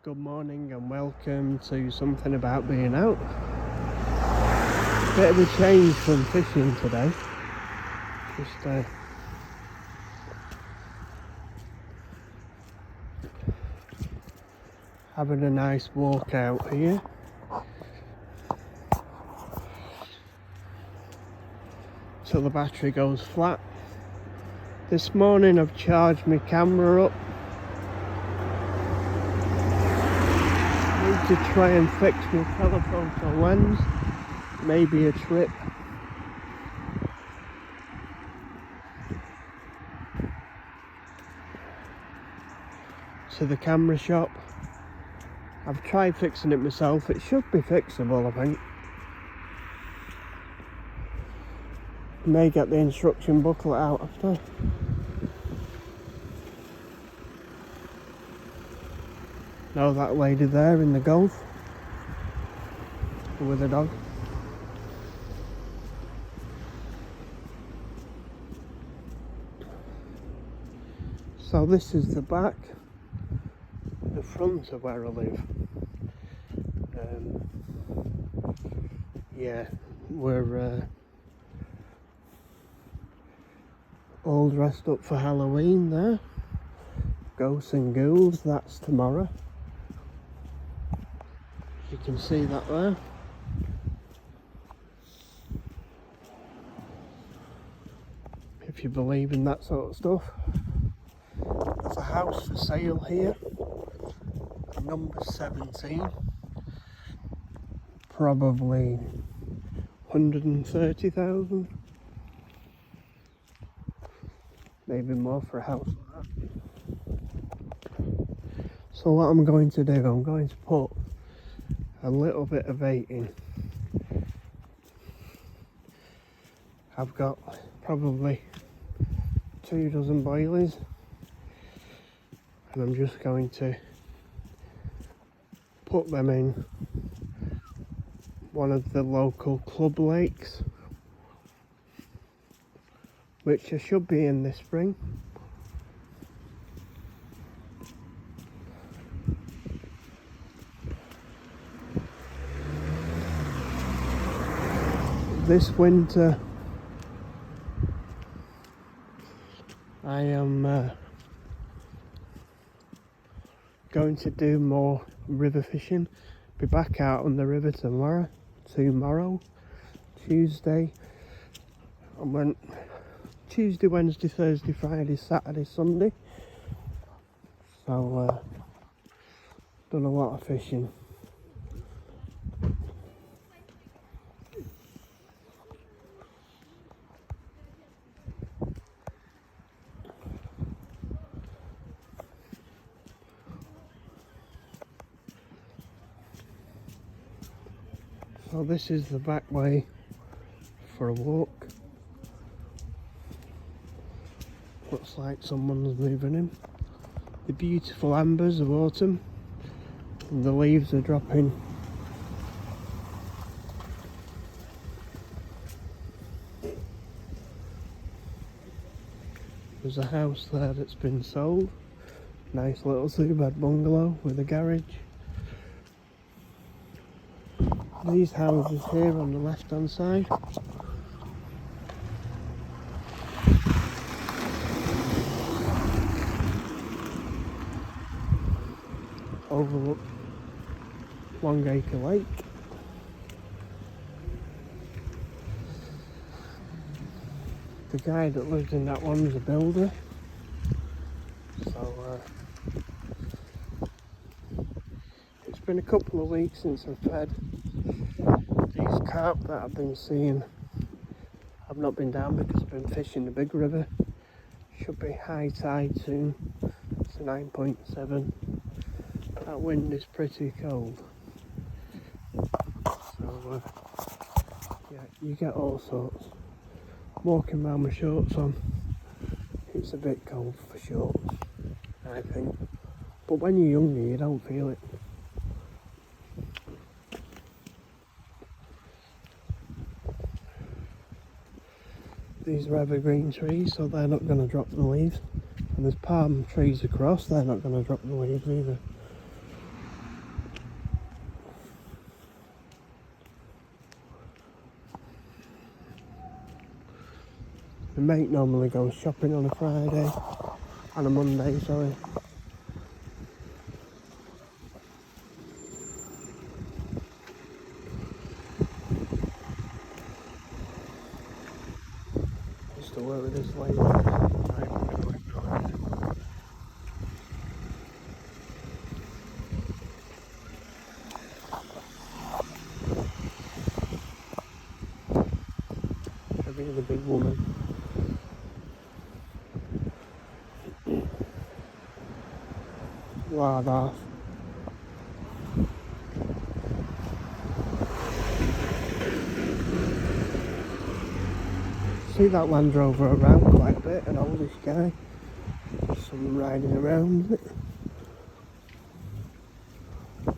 Good morning and welcome to something about being out. Bit of a change from fishing today. Just having a nice walk out here. Till the battery goes flat. This morning I've charged my camera up. Need to try and fix my telephoto lens. Maybe a trip. To the camera shop. I've tried fixing it myself. It should be fixable, I think. May get the instruction booklet out after. Know that lady there in the Golf with a dog. So this is the back, the front of where I live. Yeah, we're all dressed up for Halloween there. Ghosts and ghouls, that's tomorrow. You can see that there. If you believe in that sort of stuff. There's a house for sale here. Number 17. Probably 130,000. Maybe more for a house like that. So what I'm going to do, I'm going to put a little bit of bait in. I've got probably 2 dozen boilies, and I'm just going to put them in one of the local club lakes, which I should be in this spring. This winter I am going to do more river fishing. Be back out on the river tomorrow, Tuesday. I went Tuesday, Wednesday, Thursday, Friday, Saturday, Sunday. So done a lot of fishing. So this is the back way for a walk. Looks like someone's moving in. The beautiful ambers of autumn, and the leaves are dropping. There's a house there that's been sold. Nice little 2-bed bungalow with a garage. These houses here on the left hand side overlook Longacre Lake. The guy that lives in that one's a builder, so it's been a couple of weeks since I've fed these carp that I've been seeing. I've not been down because I've been fishing the big river. Should be high tide soon. It's a 9.7. That wind is pretty cold. So yeah, you get all sorts. Walking around with shorts on, it's a bit cold for shorts, I think. But when you're younger, you don't feel it. These are evergreen trees, so they're not going to drop the leaves. And there's palm trees across, they're not going to drop the leaves either. My mate normally goes shopping on a Friday, on a Monday, sorry. Used to work with this lady. A really big woman. Lard off. See that Land Rover around quite a bit, an oldish guy. Someone riding around with it. I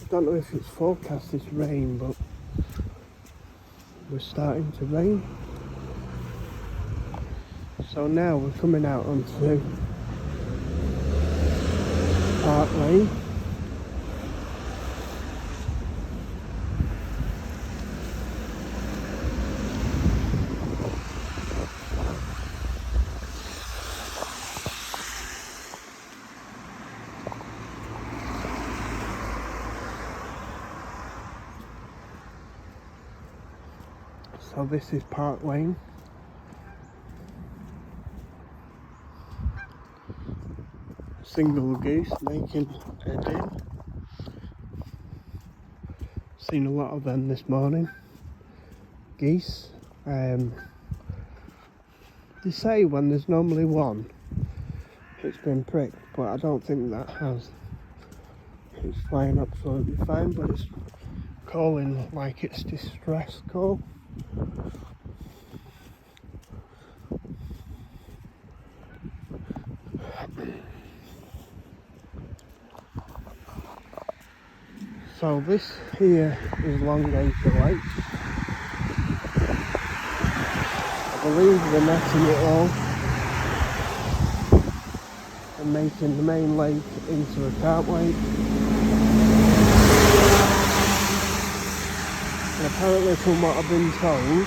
don't know if it's forecast this rain, but we're starting to rain. So now we're coming out onto Park Lane. So this is Park Lane. Single goose making a din. Seen a lot of them this morning. Geese. They say when there's normally one, it's been pricked, but I don't think that has. It's flying absolutely fine, but it's calling like it's distress call. So this here is Longacre Lake. I believe they're netting it all and making the main lake into a carp lake. And apparently, from what I've been told,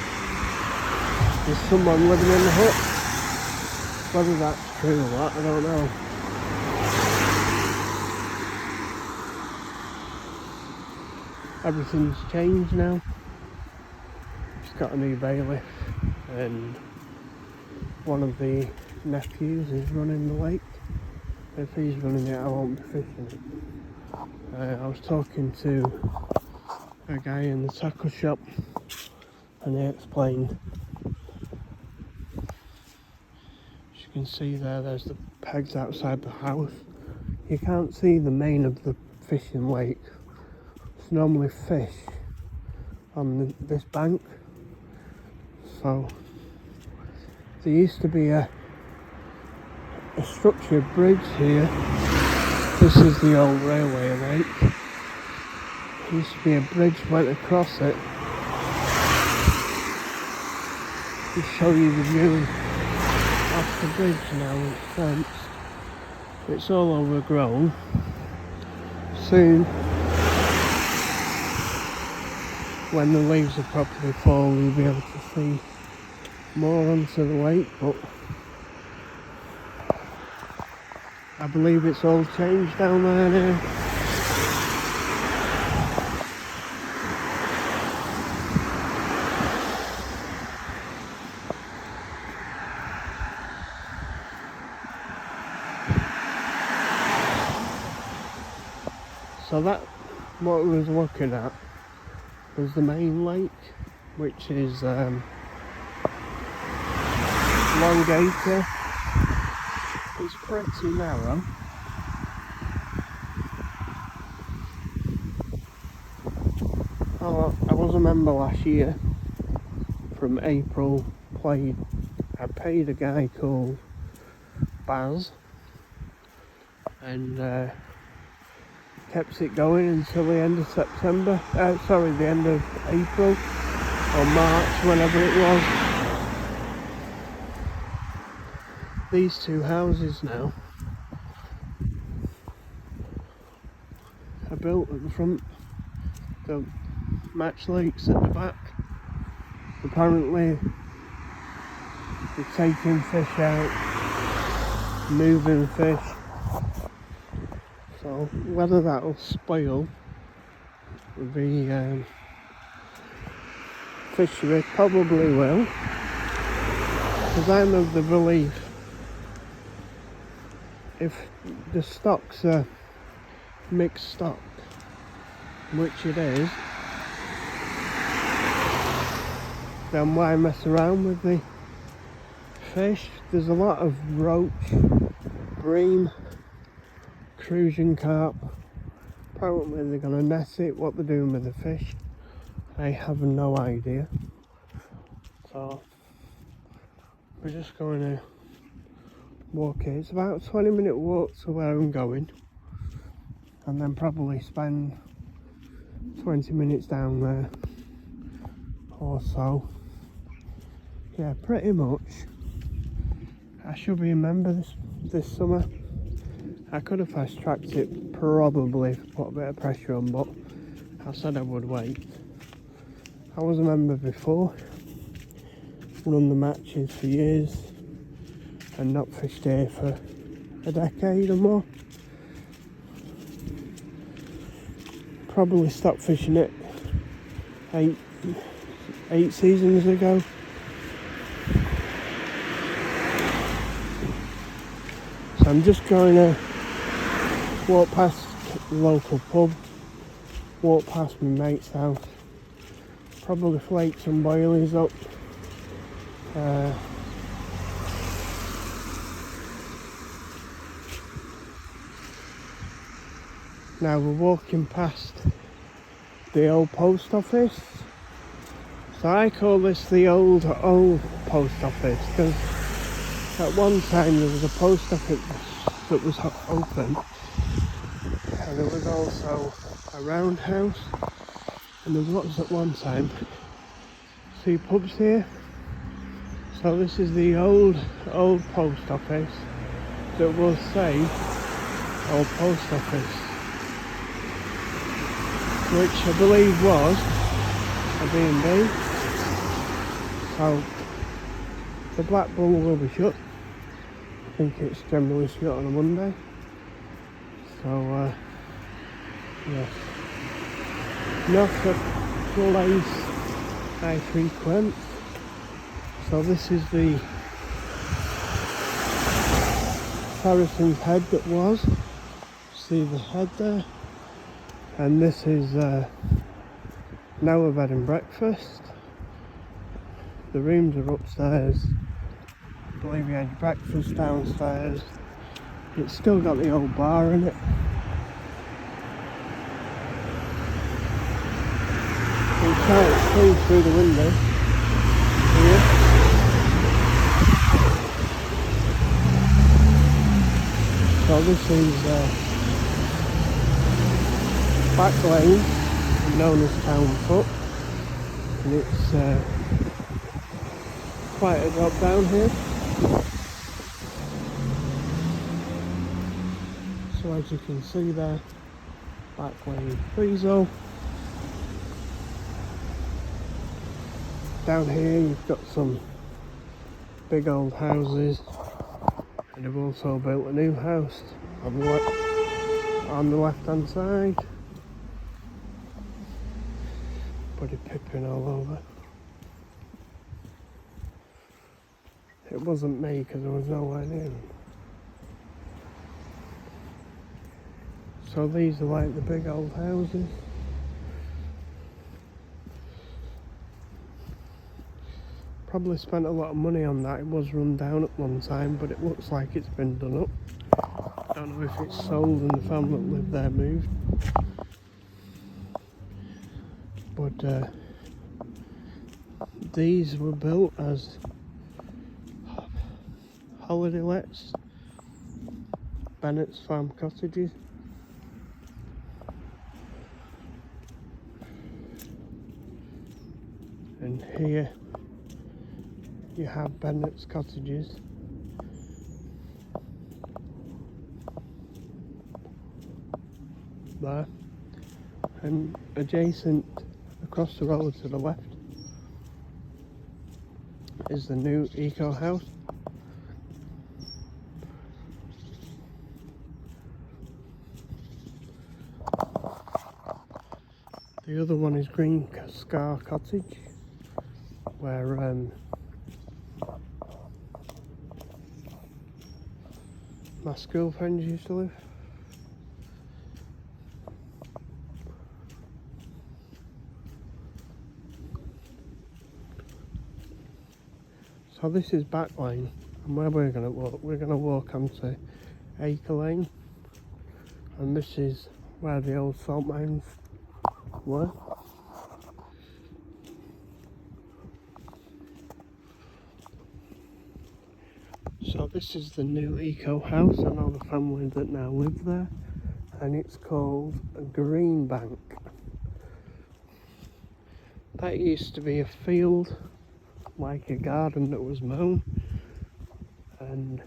there's someone living in the hut. Whether that's true or not, I don't know. Everything's changed now. It's got a new bailiff, and one of the nephews is running the lake. If he's running it, I won't be fishing it. I was talking to a guy in the tackle shop, and he explained. As you can see there's the pegs outside the house. You can't see the main of the fishing lake. It's normally fish on this bank. So there used to be a structured bridge here. This is the old railway lake. There used to be a bridge went across it. To show you the view off the bridge now. It's fenced. It's all overgrown. Soon, when the leaves are properly fall, you'll be able to see more onto the lake, but I believe it's all changed down there now. So that, what we was looking at, was the main lake, which is Longacre. It's pretty narrow. Oh, I was a member last year. From April, I paid a guy called Baz, and kept it going until the end of September. The end of April or March, whenever it was. These two houses now are built at the front. Don't match lakes at the back. Apparently They're taking fish out, moving fish. So whether that'll spoil the fishery, probably will, because I'm of the belief if the stocks are mixed stock, which it is, then why mess around with the fish? There's a lot of roach, bream, crucian carp. Apparently they're going to net it. What they're doing with the fish, I have no idea. So we're just going to walk here. It's about a 20-minute walk to where I'm going, and then probably spend 20 minutes down there or so. Yeah, pretty much. I should be a member this summer. I could have fast tracked it, probably put a bit of pressure on, but I said I would wait. I was a member before, run the matches for years, and not fished here for a decade or more. Probably stopped fishing it eight seasons ago. So I'm just going to walk past the local pub, walk past my mate's house, probably flake some boilies up. Now we're walking past the old post office. So I call this the old post office because at one time there was a post office that was open, and there was also a roundhouse, and there was at one time 2 pubs here. So this is the old post office that will say old post office, which I believe was a B&B. So the Black Bull will be shut. I think it's generally shut on a Monday. So yes, not a place I frequent. So this is the Saracens Head that was. See the head there, and this is now a bed and breakfast. The rooms are upstairs. I believe we had breakfast downstairs. It's still got the old bar in it. You can't see through the window here. So this is back lane, known as Town Foot, and it's quite a drop down here. So as you can see there, back lane Frizo. Down here you've got some big old houses, and they've also built a new house on the left hand side. Buddy pipping all over. It wasn't me because there was nowhere near them. So these are like the big old houses. Probably spent a lot of money on that. It was run down at one time, but it looks like it's been done up. I don't know if it's sold and the family that lived there moved. But these were built as holiday lets, Bennett's Farm Cottages. And here you have Bennett's Cottages. There. And adjacent across the road to the left is the new eco house. The other one is Green Scar Cottage, where my school friends used to live. So this is Back Lane, and where we're going to walk onto Acre Lane, and this is where the old salt mines were. So this is the new eco house. I know the family that now live there, and it's called Greenbank. That used to be a field, like a garden that was mown, and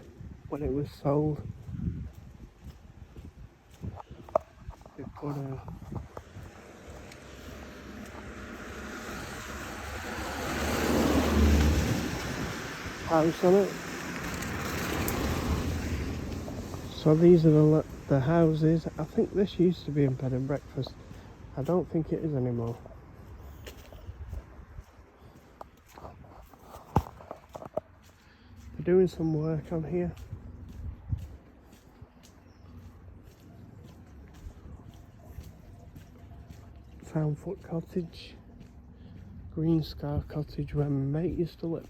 when it was sold, they put a house on it. So these are the houses. I think this used to be a bed and breakfast. I don't think it is anymore. They're doing some work on here. Foundfoot Cottage, Green Scar Cottage, where my mate used to live.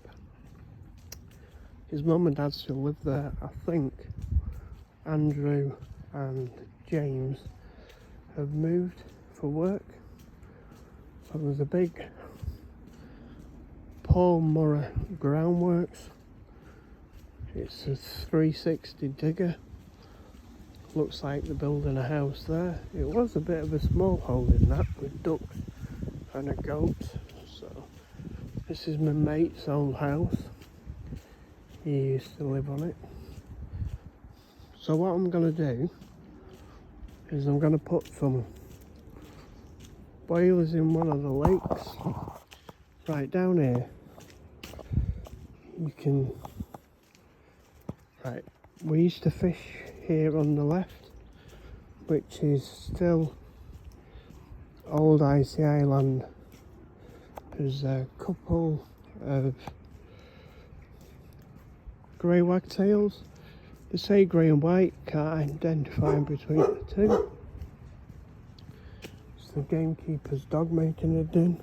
His mum and dad still live there. I think Andrew and James have moved for work. So there's a big Paul Murray Groundworks. It's a 360 digger. Looks like they're building a house there. It was a bit of a small holding, that, with ducks and a goat. So this is my mate's old house. He used to live on it. So what I'm going to do is I'm going to put some boilers in one of the lakes. Right down here, you can... Right, we used to fish here on the left, which is still old ICI land. There's a couple of grey wagtails. They say grey and white, can't identify between the two. It's the gamekeeper's dog making a din.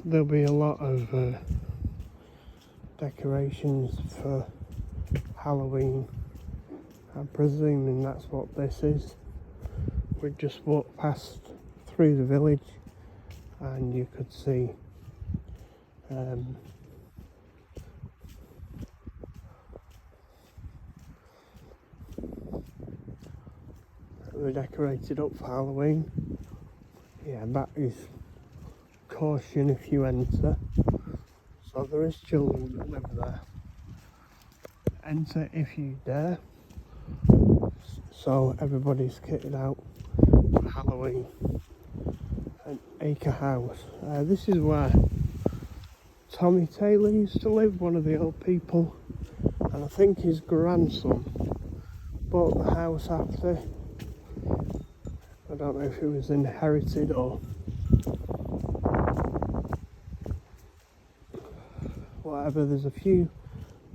There'll be a lot of decorations for Halloween. I'm presuming that's what this is. We just walked past through the village and you could see they're decorated up for Halloween. Yeah, that is caution if you enter. So there is children that live there. Enter if you dare. So everybody's kitted out for Halloween. An Acre House. This is where Tommy Taylor used to live, one of the old people, and I think his grandson bought the house after. I don't know if it was inherited or whatever. There's a few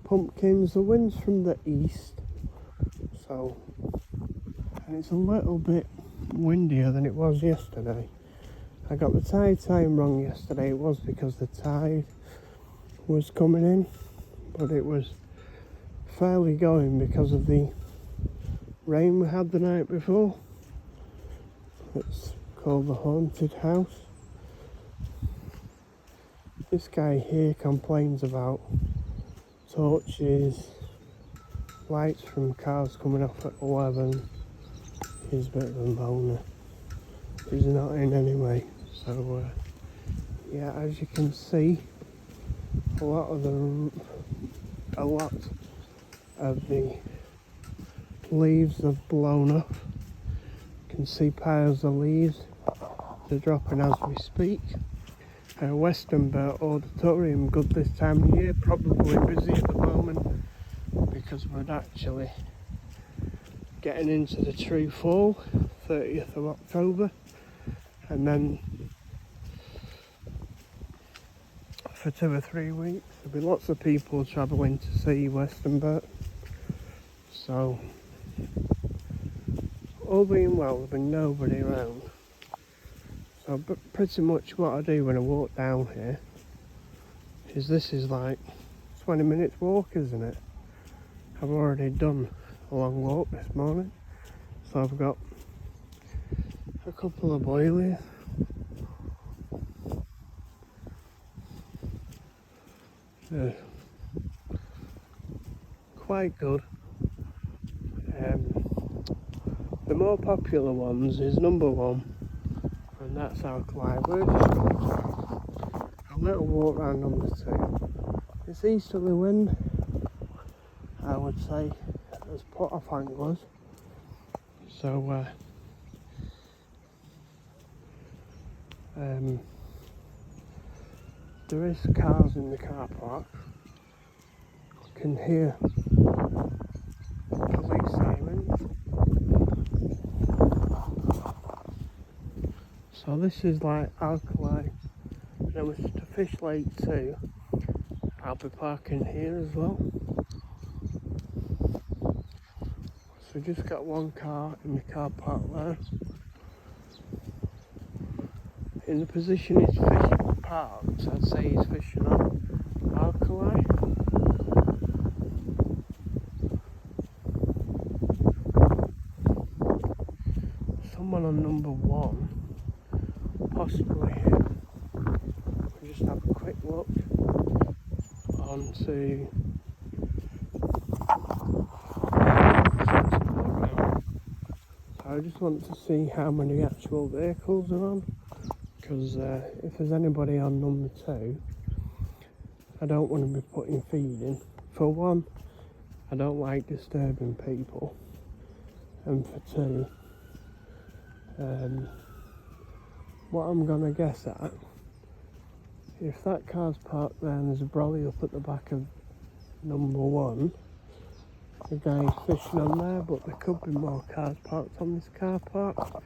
pumpkins. The wind's from the east, so, and it's a little bit windier than it was yesterday. I got the tide time wrong yesterday. It was because the tide was coming in, but it was fairly going because of the rain we had the night before. It's called the Haunted House. This guy here complains about torches, lights from cars coming off at 11. He's a bit of a moaner. He's not in anyway. So yeah, as you can see, a lot of the leaves have blown off. You can see piles of leaves. They're dropping as we speak. Western Auditorium good this time of year. Probably busy at the moment because we're actually getting into the true fall, 30th of October, and then for 2 or 3 weeks there'll be lots of people travelling to see Western. So all being well, there'll be nobody around. So pretty much what I do when I walk down here is, this is like 20 minutes walk, isn't it? I've already done a long walk this morning. So I've got a couple of boilies. They're quite good. The more popular ones is number 1, and that's Alkali. We're just going to take a little walk around number 2. It's easterly wind, I would say, as put off anglers. So there is cars in the car park. I can hear police sirens. So this is like Alkali. Then with the Fish Lake too, I'll be parking here as well. So just got one car in the car park there. In the position he's fishing parks, I'd say he's fishing on Alkali. Someone on number 1, possibly him. We'll just have a quick look onto I just want to see how many actual vehicles are on, because if there's anybody on number 2, I don't want to be putting feed in. For 1, I don't like disturbing people, and for 2, what I'm going to guess at, if that car's parked there and there's a brolly up at the back of number 1, the guy's fishing on there, but there could be more cars parked on this car park.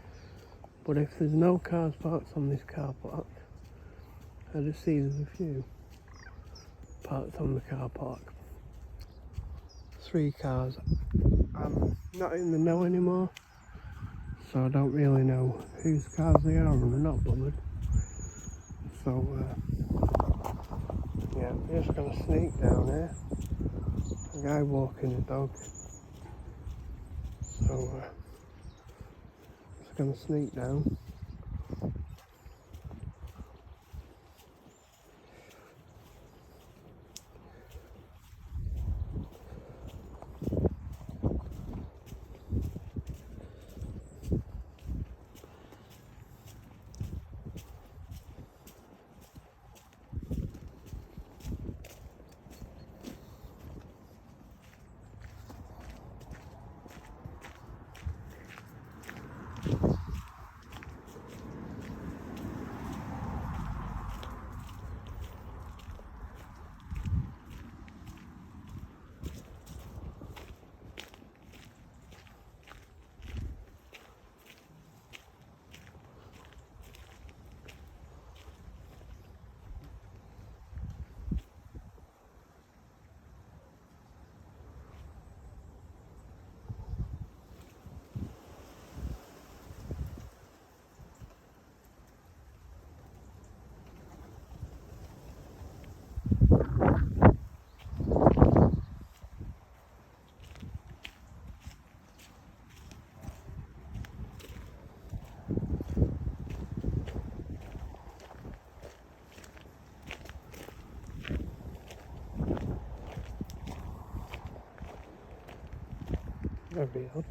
But if there's no cars parked on this car park, I just see there's a few parked on the car park. 3 cars. I'm not in the know anymore, so I don't really know whose cars they are, and I'm not bothered. So yeah, I'm just gonna sneak down here. A guy walking a dog. So just gonna sneak down. That'd be odd.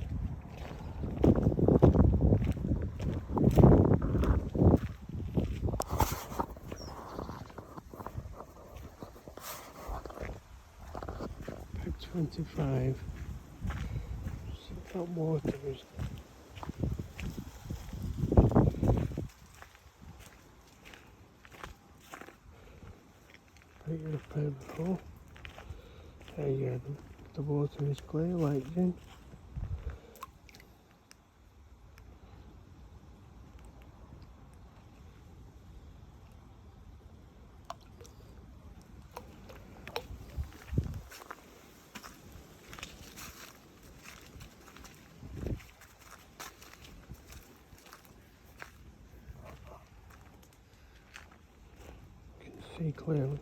Peg 25. See that water is. up here before. There you go, the water is clear like gin. You can see clearly.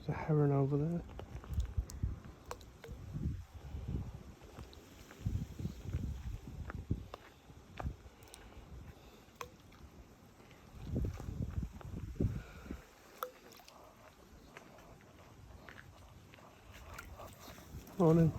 There's a heron over there. Morning.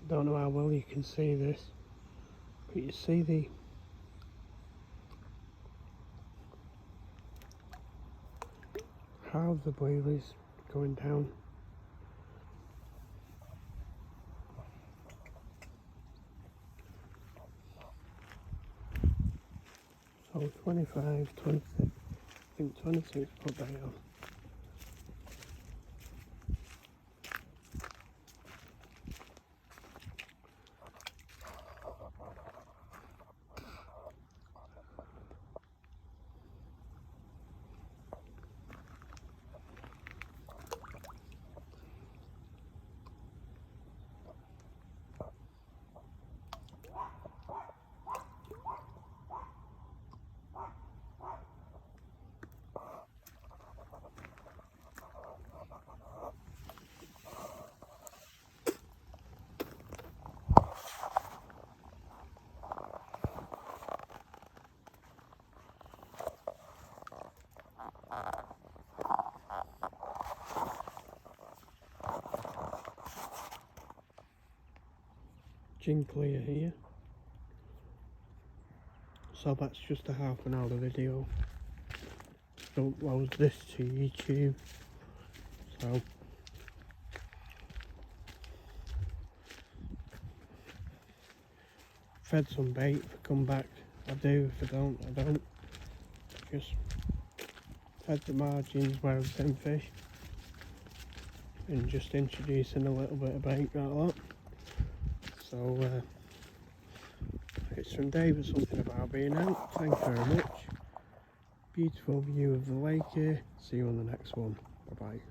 Don't know how well you can see this, but you see the how the wheel is going down. So 25, 26, I think 26 put down. Gin clear here. So that's just a half an hour video. Don't upload this to YouTube. So fed some bait. If I come back, I do. If I don't, I don't. Just fed the margins where I've seen fish. And just introducing a little bit of bait like that. So it's from David something about being out. Thank you very much. Beautiful view of the lake here. See you on the next one. Bye bye.